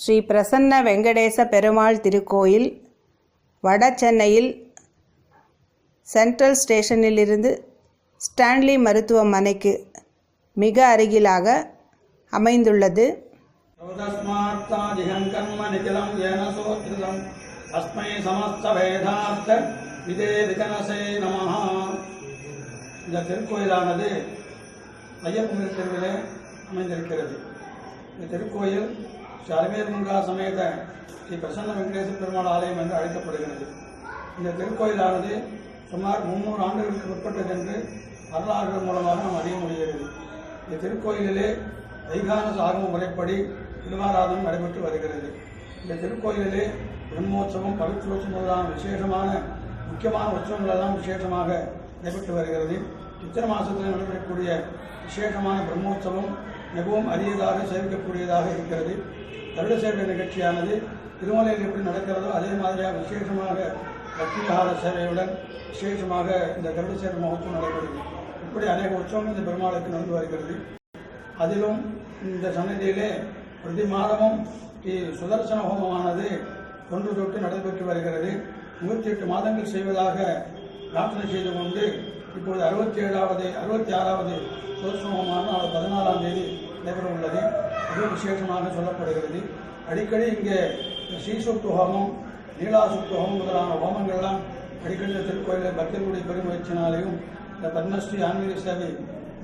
ஸ்ரீ பிரசன்ன வெங்கடேச பெருமாள் திருக்கோயில் வட சென்னையில் சென்ட்ரல் ஸ்டேஷனிலிருந்து ஸ்டான்லி மருத்துவமனைக்கு மிக அருகிலாக அமைந்துள்ளது. இந்த திருக்கோயிலானது ஐயப்பன் தெருவிலே அமைந்திருக்கிறது. இந்த திருக்கோயில் ஸ்ரீ அலமேலுமங்கா சமேத ஸ்ரீ பிரசன்ன வெங்கடேச பெருமாள் ஆலயம் என்று அழைக்கப்படுகிறது. இந்த திருக்கோயிலானது சுமார் 300 ஆண்டுகளுக்கு முற்பட்டது என்று வரலாறுகள் மூலமாக நாம் அறிய முடிகிறது. இந்த திருக்கோயிலிலே வைகான சாகம முறைப்படி திருவாராதனம் நடைபெற்று வருகிறது. இந்த திருக்கோயிலிலே பிரம்மோற்சவம், பவித்ரோற்சவம் முதலான விசேஷமான முக்கியமான உற்சவங்களெல்லாம் விசேஷமாக நடைபெற்று வருகிறது. சித்திரை மாதத்தில் நடைபெறக்கூடிய விசேஷமான பிரம்மோற்சவம் மிகவும் அரியதாக சேவிக்கக்கூடியதாக இருக்கிறது. கருட சேவை நிகழ்ச்சியானது திருமலையில் எப்படி நடக்கிறதோ அதே மாதிரியாக விசேஷமாக பக்திகால சேவையுடன் விசேஷமாக இந்த கருட சேவை மகோத்சவம் நடைபெறுகிறது. இப்படி அநேக உற்சவங்கள் இந்த பெருமாளுக்கு நடந்து வருகிறது. அதிலும் இந்த சன்னதியிலே பிரதி மாதமும் சுதர்சன ஹோமமானது தொன்று தொட்டு நடைபெற்று வருகிறது. 108 மாதங்கள் செய்வதாக பிரார்த்தனை செய்து கொண்டு இப்பொழுது 66வது சுதர்சன ஹோமமான 14ஆம் தேதி நடைபெற உள்ளது. இது விசேஷமாக சொல்லப்படுகிறது. அடிக்கடி இங்கே ஸ்ரீசூக்த ஹோமம், நீலாசூக்த ஹோமம் முதலான ஹோமங்கள்லாம் அடிக்கடி திருக்கோயிலில் பக்தர்களுடைய பெருமுயற்சினாலையும் இந்த பத்மஸ்ரீ ஆன்மீக சேவை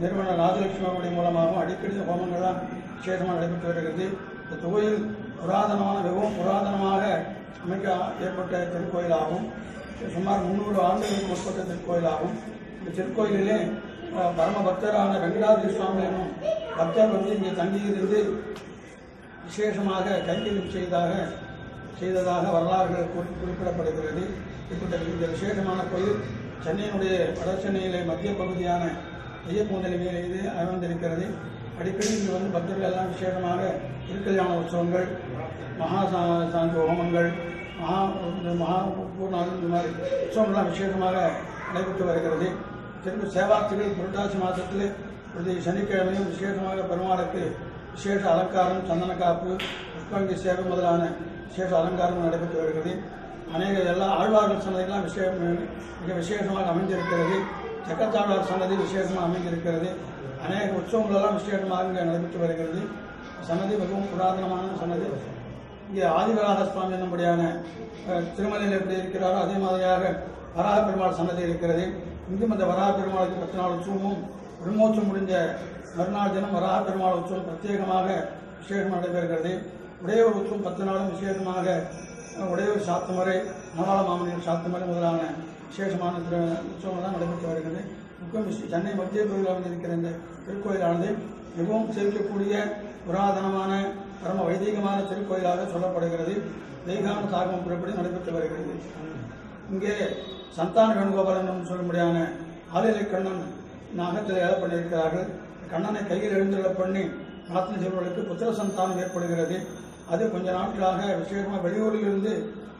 நிறுவன ராஜலட்சுமியுடைய மூலமாகவும் அடிக்கடி ஹோமங்கள்லாம் விசேஷமாக நடைபெற்று வருகிறது. இந்த கோயில் மிகவும் புராதனமாக அமைக்க ஏற்பட்ட திருக்கோயிலாகும். சுமார் 300 ஆண்டுகளுக்கு முற்பட்ட திருக்கோயிலாகும். இந்த திருக்கோயிலிலே பரம பக்தரான வெங்கடாதிரி சுவாமி எனும் பக்தர் இங்கே தங்கியிருந்து விசேஷமாக கைங்கரியம் செய்ததாக வரலாறுகள் குறிப்பிடப்படுகிறது. இப்படி இந்த விசேஷமான கோயில் சென்னையினுடைய வட சென்னையிலே மத்திய பகுதியான ஐயப்பன் மீது அமைந்திருக்கிறது. அடிக்கடி இங்கு பக்தர்கள் எல்லாம் விசேஷமாக திருக்கல்யாண உற்சவங்கள், மகாசாந்தி ஹோமங்கள், மகாபூர்ணாதி இந்த மாதிரி உற்சவங்கள்லாம் விசேஷமாக நடைபெற்று வருகிறது. திரும்ப சேவார்த்திகள் புரட்டாசி மாதத்தில் பிரதி சனிக்கிழமையும் விசேஷமாக பெருமாளுக்கு விசேஷ அலங்காரம், சந்தன காப்பு, புஷ்பங்கி சேவை முதலான விசேஷ அலங்காரம் நடைபெற்று வருகிறது. அநேக எல்லா ஆழ்வார்கள் சன்னதிகளாம் மிக விசேஷமாக அமைந்திருக்கிறது. சக்கரத்தாழ்வார் சன்னதி விசேஷமாக அமைந்திருக்கிறது. அநேக உற்சவங்களெல்லாம் விசேஷமாக இங்கே நடைபெற்று வருகிறது. சன்னதி மிகவும் புராதனமான சன்னதி. இங்கே ஆதிவராக சுவாமி என்னும்படியான திருமலையில் எப்படி இருக்கிறாரோ அதே மாதிரியாக வராக பெருமாள் சன்னதி இருக்கிறது. இங்கும் அந்த வராக பெருமாளுக்கு 10 நாள் உற்சவமும் பிரம்மோற்சவம் முடிஞ்ச மறுநாள் தினம் வராக பெருமாள் உற்சவம் பிரத்யேகமாக விசேஷம் நடைபெறுகிறது. உடையவர் உற்சவம் 10 நாளும் விசேஷமாக உடையவர் சாத்துமறை, நவால மாமனின் சாத்துமறை முதலான விசேஷமான உற்சவங்கள் தான் நடைபெற்று வருகிறது. முக்கியம் சென்னை மத்திய கோயிலில் வந்திருக்கிற இந்த திருக்கோயிலானது மிகவும் சேர்க்கக்கூடிய புராதனமான பரம வைதீகமான திருக்கோயிலாக சொல்லப்படுகிறது. வைகான சாகமம் புறப்படி நடைபெற்று வருகிறது. இங்கே சந்தான வேணுகோபாலன் என்று சொல்லும்படியான ஆலிலை கண்ணன் நாகத்தில் ஏழை பண்ணியிருக்கிறார்கள். கண்ணனை கையில் எழுந்துள்ள பண்ணி பிரார்த்தனை செய்வர்களுக்கு புத்திர சந்தானம் ஏற்படுகிறது. அது கொஞ்ச நாட்களாக விசேஷமாக வெளியூரிலிருந்து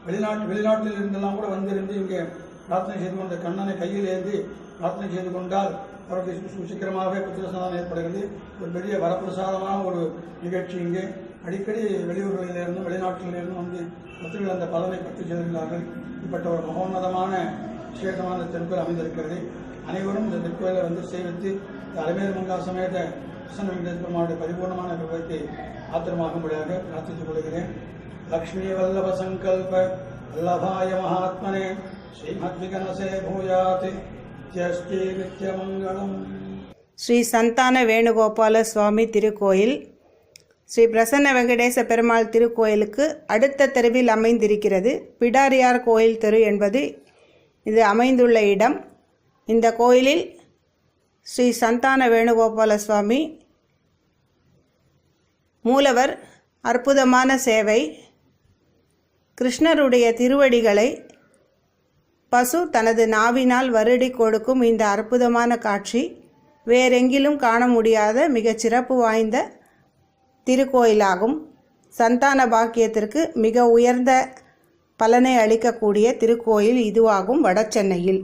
வெளிநாட்டில் இருந்தெல்லாம் கூட வந்திருந்து இங்கே பிரார்த்தனை செய்து கொண்ட கண்ணனை கையில் ஏந்தி பிரார்த்தனை செய்து கொண்டால் அவருக்கு சீக்கிரமாகவே புத்திர சந்தானம் ஏற்படுகிறது. ஒரு பெரிய வரப்பிரசாதமான ஒரு நிகழ்ச்சி. இங்கே அடிக்கடி வெளியூர்களிலிருந்தும் வெளிநாட்டிலிருந்தும் வந்து பக்தர்கள் அந்த பலனை பற்றி செய்திருக்கிறார்கள். இப்பட்ட ஒரு மகோன்னதமான விசேஷமான திருக்கோயில் அமைந்திருக்கிறது. அனைவரும் இந்த திருக்கோயிலை சேவித்து இந்த அலமேலுமங்கா சமேத பிரசன்ன வெங்கடேச பெருமாளுடைய பரிபூர்ணமான விபத்தை ஆத்திரமாகும்படியாக பிரார்த்தித்துக் கொள்கிறேன். லக்ஷ்மி வல்லப சங்கல்ப வல்லபாய மகாத்மனே ஸ்ரீமத்விகனசே பூயாத் ஜஸ்ரீ நித்யமங்கலம். ஸ்ரீ சந்தான வேணுகோபால சுவாமி திருக்கோயில் ஸ்ரீ பிரசன்ன வெங்கடேச பெருமாள் திருக்கோயிலுக்கு அடுத்த தெருவில் அமைந்திருக்கிறது. பிடாரியார் கோயில் தெரு என்பது இது அமைந்துள்ள இடம். இந்த கோயிலில் ஸ்ரீ சந்தான வேணுகோபால சுவாமி மூலவர் அற்புதமான சேவை. கிருஷ்ணருடைய திருவடிகளை பசு தனது நாவினால் வருடி கொடுக்கும் இந்த அற்புதமான காட்சி வேறெங்கிலும் காண முடியாத மிகச் சிறப்பு வாய்ந்த திருக்கோயிலாகும். சந்தான பாக்கியத்திற்கு மிக உயர்ந்த பலனை அளிக்கக்கூடிய திருக்கோயில் இதுவாகும் வட சென்னையில்.